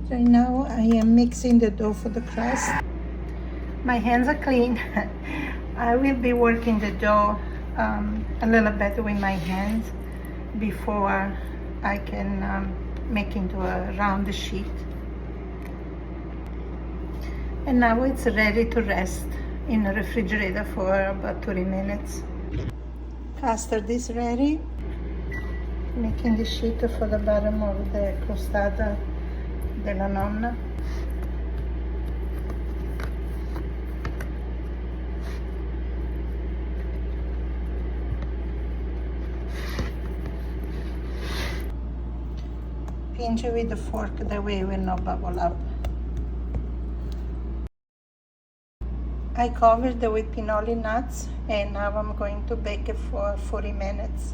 So now I am mixing the dough for the crust. My hands are clean. I will be working the dough a little bit with my hands before I can make into a round sheet. And now it's ready to rest in the refrigerator for about 30 minutes. Custard is ready. Making the sheet for the bottom of the Custard Della Nonna. Pinch it with the fork, that way it will not bubble up. I covered it with pinoli nuts and now I'm going to bake it for 40 minutes.